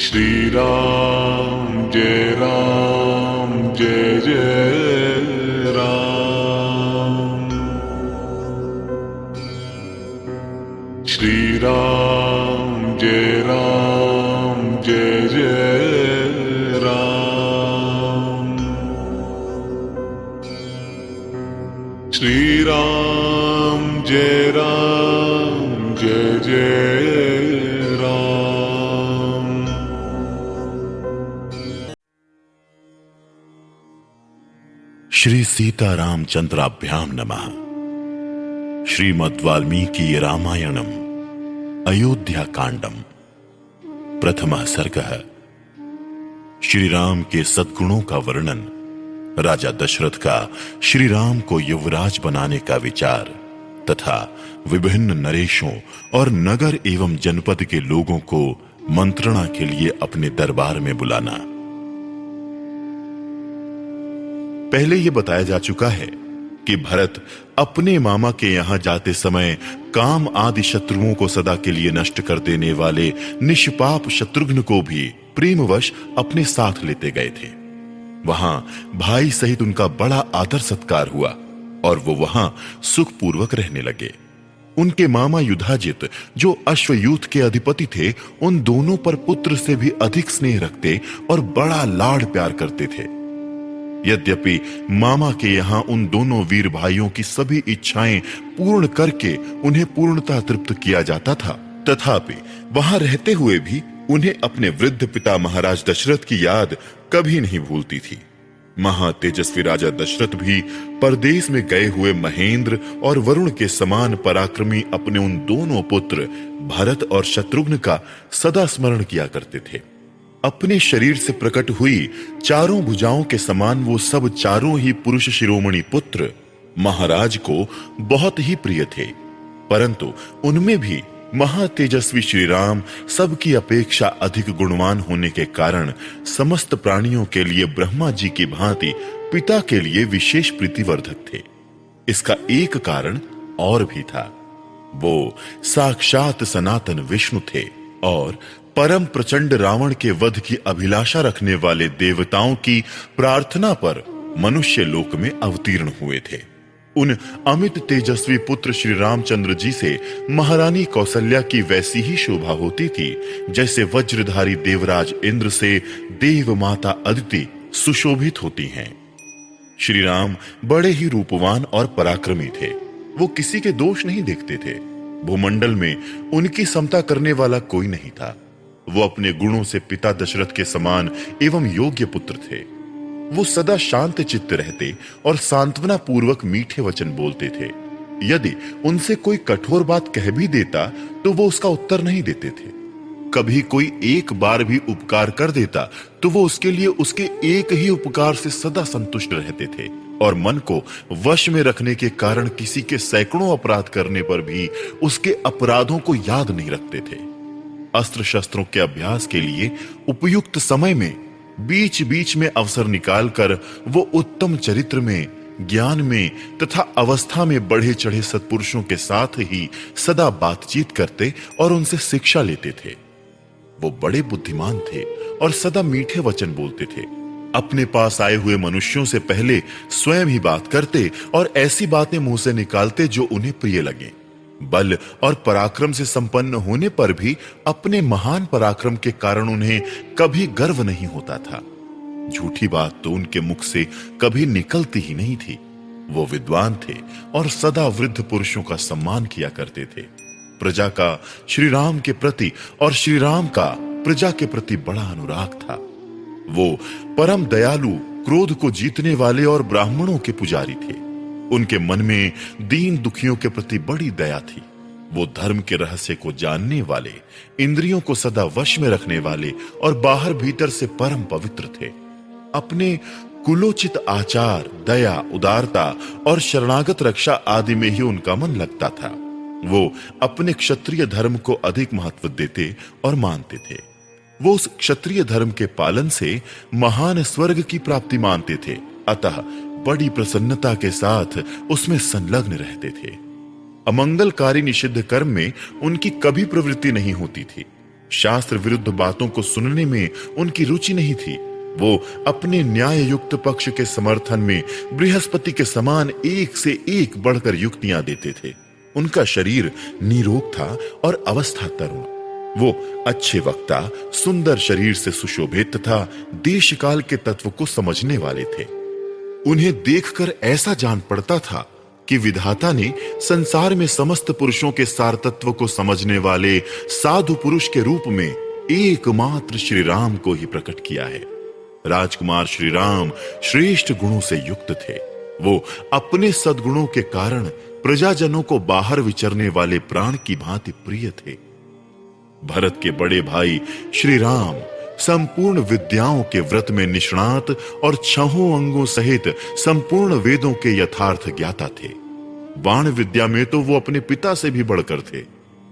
श्री राम जय राम जय जय राम। श्री राम जय राम जय जय राम। श्री राम जय राम जय जय राम। श्री सीतारामचंद्राभ्याम नमः। श्रीमद् वाल्मीकि रामायणम अयोध्या कांडम प्रथमः सर्गः। श्री राम के सद्गुणों का वर्णन, राजा दशरथ का श्री राम को युवराज बनाने का विचार तथा विभिन्न नरेशों और नगर एवं जनपद के लोगों को मंत्रणा के लिए अपने दरबार में बुलाना। पहले यह बताया जा चुका है कि भरत अपने मामा के यहां जाते समय काम आदि शत्रुओं को सदा के लिए नष्ट कर देने वाले निष्पाप शत्रुघ्न को भी प्रेमवश अपने साथ लेते गए थे। वहां भाई सहित उनका बड़ा आदर सत्कार हुआ और वो वहां सुखपूर्वक रहने लगे। उनके मामा युधाजित, जो अश्वयूथ के अधिपति थे, उन दोनों पर पुत्र से भी अधिक स्नेह रखते और बड़ा लाड प्यार करते थे। यद्यपि मामा के यहां उन दोनों वीर भाइयों की सभी इच्छाएं पूर्ण करके उन्हें पूर्णतः तृप्त किया जाता था, तथापि वहां रहते हुए भी उन्हें अपने वृद्ध पिता महाराज दशरथ की याद कभी नहीं भूलती थी। महातेजस्वी राजा दशरथ भी परदेश में गए हुए महेंद्र और वरुण के समान पराक्रमी अपने उन दोनों पुत्र भरत और शत्रुघ्न का सदा स्मरण किया करते थे। अपने शरीर से प्रकट हुई चारों भुजाओं के समान वो सब चारों ही पुरुष शिरोमणि पुत्र महाराज को बहुत ही प्रिय थे, परंतु उनमें भी महातेजस्वी श्री राम सबकी अपेक्षा अधिक गुणवान होने के कारण समस्त प्राणियों के लिए ब्रह्मा जी की भांति पिता के लिए विशेष प्रीतिवर्धक थे। इसका एक कारण और भी था। वो साक्षात सनातन विष्णु थे और परम प्रचंड रावण के वध की अभिलाषा रखने वाले देवताओं की प्रार्थना पर मनुष्य लोक में अवतीर्ण हुए थे। उन अमित तेजस्वी पुत्र श्री रामचंद्र जी से महारानी कौसल्या की वैसी ही शोभा होती थी जैसे वज्रधारी देवराज इंद्र से देव माता अदिति सुशोभित होती हैं। श्री राम बड़े ही रूपवान और पराक्रमी थे। वो किसी के दोष नहीं देखते थे। भूमंडल में उनकी समता करने वाला कोई नहीं था। वो अपने गुणों से पिता दशरथ के समान एवं योग्य पुत्र थे। वो सदा शांत चित्त रहते और सांत्वना पूर्वक मीठे वचन बोलते थे। यदि उनसे कोई कठोर बात कह भी देता तो वो उसका उत्तर नहीं देते थे। कभी कोई एक बार भी उपकार कर देता तो वो उसके लिए उसके एक ही उपकार से सदा संतुष्ट रहते थे और मन को वश में रखने के कारण किसी के सैकड़ों अपराध करने पर भी उसके अपराधों को याद नहीं रखते थे। अस्त्र शस्त्रों के अभ्यास के लिए उपयुक्त समय में बीच बीच में अवसर निकालकर वो उत्तम चरित्र में, ज्ञान में तथा अवस्था में बढ़े चढ़े सत्पुरुषों के साथ ही सदा बातचीत करते और उनसे शिक्षा लेते थे। वो बड़े बुद्धिमान थे और सदा मीठे वचन बोलते थे। अपने पास आए हुए मनुष्यों से पहले स्वयं ही बात करते और ऐसी बातें मुंह से निकालते जो उन्हें प्रिय लगे। बल और पराक्रम से संपन्न होने पर भी अपने महान पराक्रम के कारण उन्हें कभी गर्व नहीं होता था। झूठी बात तो उनके मुख से कभी निकलती ही नहीं थी। वो विद्वान थे और सदा वृद्ध पुरुषों का सम्मान किया करते थे। प्रजा का श्री राम के प्रति और श्री राम का प्रजा के प्रति बड़ा अनुराग था। वो परम दयालु, क्रोध को जीतने वाले और ब्राह्मणों के पुजारी थे। उनके मन में दीन दुखियों के प्रति बड़ी दया थी। वो धर्म के रहस्य को जानने वाले, इंद्रियों को सदा वश में रखने वाले और बाहर भीतर से परम पवित्र थे। अपने कुलोचित आचार, दया, उदारता और शरणागत रक्षा आदि में ही उनका मन लगता था। वो अपने क्षत्रिय धर्म को अधिक महत्व देते और मानते थे। वो उस क्षत्रिय धर्म के पालन से महान स्वर्ग की प्राप्ति मानते थे, अतः बड़ी प्रसन्नता के साथ उसमें संलग्न रहते थे। अमंगलकारी निषिद्ध कर्म में उनकी कभी प्रवृत्ति नहीं होती थी। शास्त्र विरुद्ध बातों को सुनने में उनकी रुचि नहीं थी। वो अपने न्याय युक्त पक्ष के समर्थन में बृहस्पति के समान एक से एक बढ़कर युक्तियां देते थे। उनका शरीर निरोग था और अवस्था तरुण। वो अच्छे वक्ता, सुंदर शरीर से सुशोभित तथा देश काल के तत्व को समझने वाले थे। उन्हें देखकर ऐसा जान पड़ता था कि विधाता ने संसार में समस्त पुरुषों के सार तत्व को समझने वाले साधु पुरुष के रूप में एकमात्र श्री राम को ही प्रकट किया है। राजकुमार श्री राम श्रेष्ठ गुणों से युक्त थे। वो अपने सद्गुणों के कारण प्रजाजनों को बाहर विचरने वाले प्राण की भांति प्रिय थे। भरत के बड़े भाई श्री राम संपूर्ण विद्याओं के व्रत में निष्णात और छहों अंगों सहित संपूर्ण वेदों के यथार्थ ज्ञाता थे। बाण विद्या में तो वो अपने पिता से भी बढ़कर थे।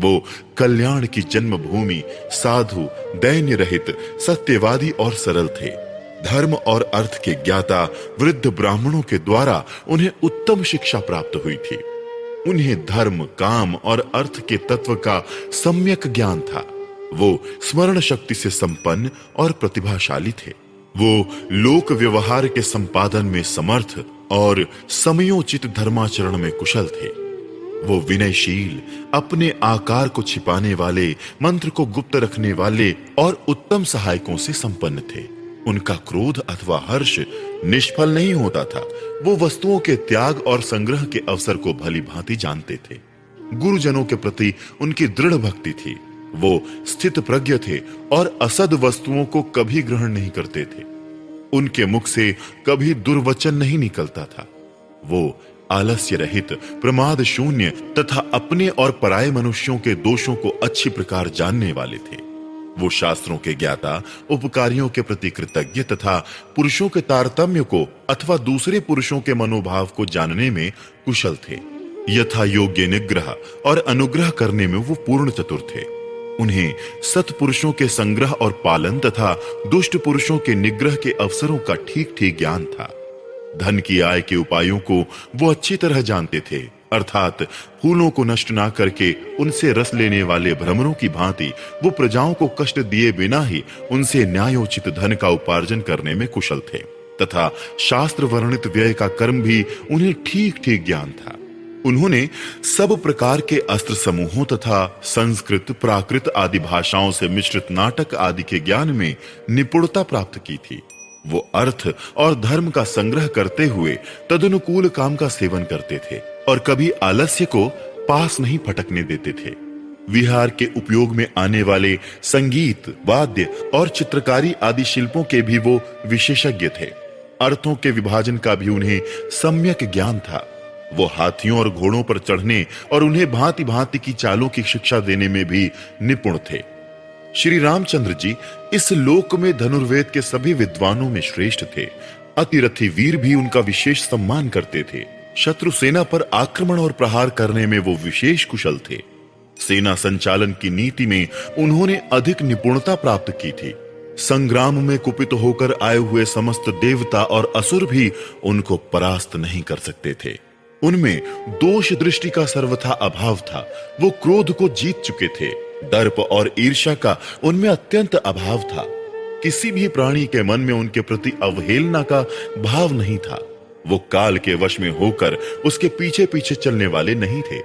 वो कल्याण की जन्मभूमि, साधु, दैन्य रहित, सत्यवादी और सरल थे। धर्म और अर्थ के ज्ञाता वृद्ध ब्राह्मणों के द्वारा उन्हें उत्तम शिक्षा प्राप्त हुई थी। उन्हें धर्म, काम और अर्थ के तत्व का सम्यक ज्ञान था। वो स्मरण शक्ति से संपन्न और प्रतिभाशाली थे। वो लोक व्यवहार के संपादन में समर्थ और समयोचित धर्माचरण में कुशल थे। वो विनयशील, अपने आकार को छिपाने वाले, मंत्र को गुप्त रखने वाले और उत्तम सहायकों से संपन्न थे। उनका क्रोध अथवा हर्ष निष्फल नहीं होता था। वो वस्तुओं के त्याग और संग्रह के अवसर को भली भांति जानते थे। गुरुजनों के प्रति उनकी दृढ़ भक्ति थी। वो स्थित प्रज्ञ थे और असद वस्तुओं को कभी ग्रहण नहीं करते थे। उनके मुख से कभी दुर्वचन नहीं निकलता था। वो आलस्य रहित, प्रमाद शून्य तथा अपने और पराये मनुष्यों के दोषों को अच्छी प्रकार जानने वाले थे। वो शास्त्रों के ज्ञाता, उपकारियों के प्रति कृतज्ञ तथा पुरुषों के तारतम्य को अथवा दूसरे पुरुषों के मनोभाव को जानने में कुशल थे। यथा योग्य निग्रह और अनुग्रह करने में वो पूर्ण चतुर थे। उन्हें सत्पुरुषों के संग्रह और पालन तथा दुष्ट पुरुषों के निग्रह के अवसरों का ठीक ठीक ज्ञान था। धन की आय के उपायों को वो अच्छी तरह जानते थे। अर्थात फूलों को नष्ट ना करके उनसे रस लेने वाले भ्रमरों की भांति वो प्रजाओं को कष्ट दिए बिना ही उनसे न्यायोचित धन का उपार्जन करने में कुशल थे तथा शास्त्र वर्णित व्यय का कर्म भी उन्हें ठीक ठीक ज्ञान था। उन्होंने सब प्रकार के अस्त्र समूहों तथा संस्कृत, प्राकृत आदि भाषाओं से मिश्रित नाटक आदि के ज्ञान में निपुणता प्राप्त की थी। वो अर्थ और धर्म का संग्रह करते हुए तदनुकूल काम का सेवन करते थे और कभी आलस्य को पास नहीं फटकने देते थे। विहार के उपयोग में आने वाले संगीत, वाद्य और चित्रकारी आदि शिल्पों के भी वो विशेषज्ञ थे। अर्थों के विभाजन का भी उन्हें सम्यक ज्ञान था। वो हाथियों और घोड़ों पर चढ़ने और उन्हें भांति भांति की चालों की शिक्षा देने में भी निपुण थे। श्री रामचंद्र जी इस लोक में धनुर्वेद के सभी विद्वानों में श्रेष्ठ थे। अतिरथी वीर भी उनका विशेष सम्मान करते थे। शत्रु सेना पर आक्रमण और प्रहार करने में वो विशेष कुशल थे। सेना संचालन की नीति में उन्होंने अधिक निपुणता प्राप्त की थी। संग्राम में कुपित होकर आए हुए समस्त देवता और असुर भी उनको परास्त नहीं कर सकते थे। उनमें दोष दृष्टि का सर्वथा अभाव था। वो क्रोध को जीत चुके थे। दर्प और ईर्ष्या का उनमें अत्यंत अभाव था। किसी भी प्राणी के मन में उनके प्रति अवहेलना का भाव नहीं था। वो काल के वश में होकर उसके पीछे पीछे चलने वाले नहीं थे।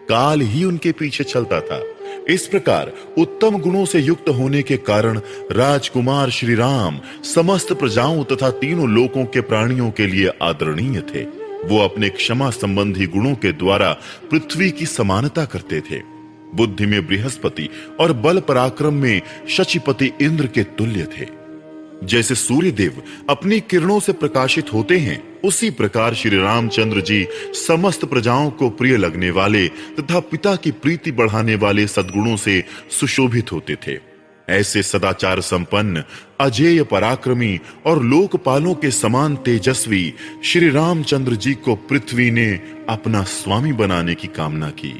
काल ही उनके पीछे चलता था। इस प्रकार उत्तम गुणों से युक्त होने के कारण राजकुमार श्री राम समस्त प्रजाओं तथा तीनों लोकों के प्राणियों के लिए आदरणीय थे। वो अपने क्षमा संबंधी गुणों के द्वारा पृथ्वी की समानता करते थे। बुद्धि में बृहस्पति और बल पराक्रम में शचीपति इंद्र के तुल्य थे। जैसे सूर्य देव अपनी किरणों से प्रकाशित होते हैं, उसी प्रकार श्री रामचंद्र जी समस्त प्रजाओं को प्रिय लगने वाले तथा पिता की प्रीति बढ़ाने वाले सद्गुणों से सुशोभित होते थे। ऐसे सदाचार संपन्न, अजेय पराक्रमी और लोकपालों के समान तेजस्वी श्री रामचंद्र जी को पृथ्वी ने अपना स्वामी बनाने की कामना की।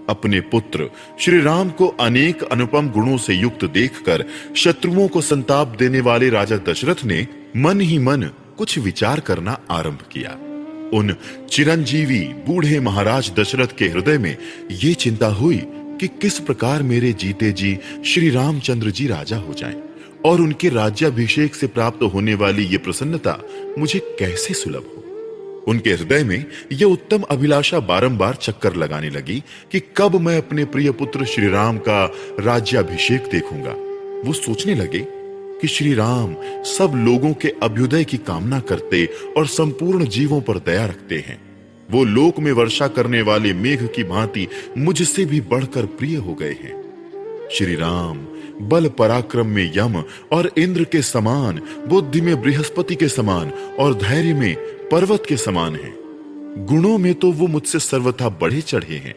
अपने पुत्र श्री राम को अनेक अनुपम गुणों से युक्त देखकर शत्रुओं को संताप देने वाले राजा दशरथ ने मन ही मन कुछ विचार करना आरंभ किया। उन चिरंजीवी बूढ़े महाराज दशरथ के हृदय में ये चिंता हुई कि किस प्रकार मेरे जीते जी श्री रामचंद्र जी राजा हो जाएं और उनके राज्याभिषेक से प्राप्त होने वाली ये प्रसन्नता मुझे कैसे सुलभ हो। उनके हृदय में यह उत्तम अभिलाषा बारंबार चक्कर लगाने लगी कि कब मैं अपने प्रिय पुत्र श्री राम का राज्याभिषेक देखूंगा। वो सोचने लगे कि श्री राम सब लोगों के अभ्युदय की कामना करते और संपूर्ण जीवों पर दया रखते हैं। वो लोक में वर्षा करने वाले मेघ की भांति मुझसे भी बढ़कर प्रिय हो गए हैं। श्री राम बल पराक्रम में यम और इंद्र के समान, बुद्धि में बृहस्पति के समान और धैर्य में पर्वत के समान हैं। गुणों में तो वो मुझसे सर्वथा बढ़े चढ़े हैं।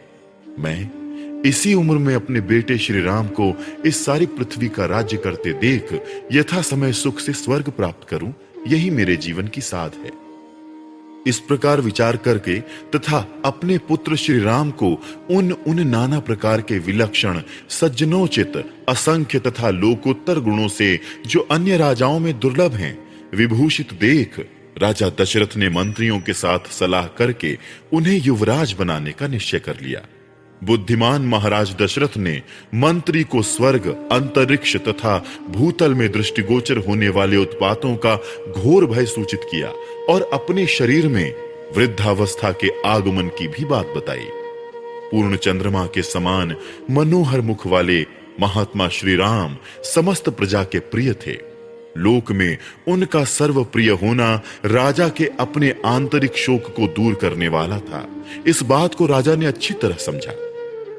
मैं इसी उम्र में अपने बेटे श्री राम को इस सारी पृथ्वी का राज्य करते देख यथा समय सुख से स्वर्ग प्राप्त करूं, यही मेरे जीवन की साध है। इस प्रकार विचार करके तथा अपने पुत्र श्री राम को उन नाना प्रकार के विलक्षण, सज्जनोचित, असंख्य तथा लोकोत्तर गुणों से जो अन्य राजाओं में दुर्लभ हैं विभूषित देख राजा दशरथ ने मंत्रियों के साथ सलाह करके उन्हें युवराज बनाने का निश्चय कर लिया। बुद्धिमान महाराज दशरथ ने मंत्री को स्वर्ग, अंतरिक्ष तथा भूतल में दृष्टिगोचर होने वाले उत्पातों का घोर भय सूचित किया और अपने शरीर में वृद्धावस्था के आगमन की भी बात बताई। पूर्ण चंद्रमा के समान मनोहर मुख वाले महात्मा श्री राम समस्त प्रजा के प्रिय थे। लोक में उनका सर्वप्रिय होना राजा के अपने आंतरिक शोक को दूर करने वाला था। इस बात को राजा ने अच्छी तरह समझा।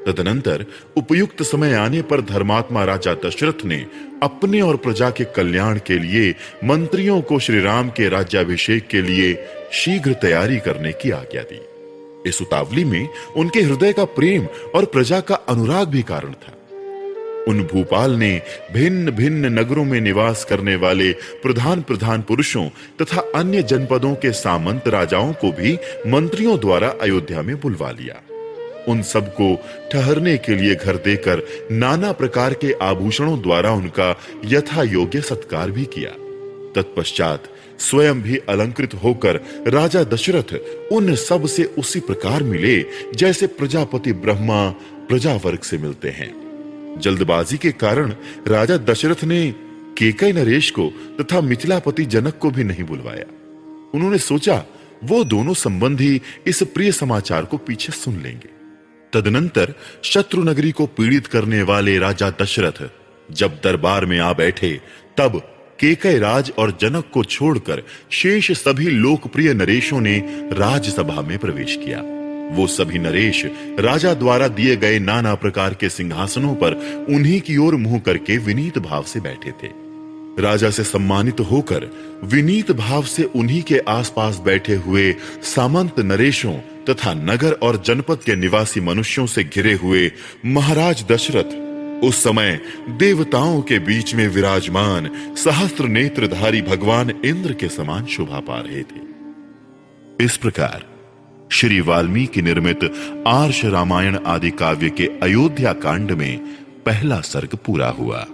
तदनंतर उपयुक्त समय आने पर धर्मात्मा राजा दशरथ ने अपने और प्रजा के कल्याण के लिए मंत्रियों को श्री राम के राज्याभिषेक के लिए शीघ्र तैयारी करने की आज्ञा दी। इस उतावली में उनके हृदय का प्रेम और प्रजा का अनुराग भी कारण था। उन भूपाल ने भिन्न भिन्न नगरों में निवास करने वाले प्रधान प्रधान पुरुषों तथा अन्य जनपदों के सामंत राजाओं को भी मंत्रियों द्वारा अयोध्या में बुलवा लिया। उन सबको ठहरने के लिए घर देकर नाना प्रकार के आभूषणों द्वारा उनका यथा योग्य सत्कार भी किया। तत्पश्चात स्वयं भी अलंकृत होकर राजा दशरथ उन सब से उसी प्रकार मिले जैसे प्रजापति ब्रह्मा प्रजावर्ग से मिलते हैं। जल्दबाजी के कारण राजा दशरथ ने केकई नरेश को तथा मिथिलापति जनक को भी नहीं बुलवाया। उन्होंने सोचा वो दोनों संबंधी इस प्रिय समाचार को पीछे सुन लेंगे। तदनंतर शत्रु नगरी को पीड़ित करने वाले राजा दशरथ जब दरबार में आ बैठे तब केकई राज और जनक को छोड़कर शेष सभी लोकप्रिय नरेशों ने राजसभा में प्रवेश किया। वो सभी नरेश राजा द्वारा दिए गए नाना प्रकार के सिंहासनों पर उन्हीं की ओर मुंह करके विनीत भाव से बैठे थे। राजा से सम्मानित होकर विनीत भाव से उन्हीं के आसपास बैठे हुए सामंत नरेशों तथा नगर और जनपद के निवासी मनुष्यों से घिरे हुए महाराज दशरथ उस समय देवताओं के बीच में विराजमान सहस्त्र नेत्रधारी भगवान इंद्र के समान शोभा पा रहे थे। इस प्रकार श्री वाल्मीकि निर्मित आर्ष रामायण आदि काव्य के अयोध्या कांड में पहला सर्ग पूरा हुआ।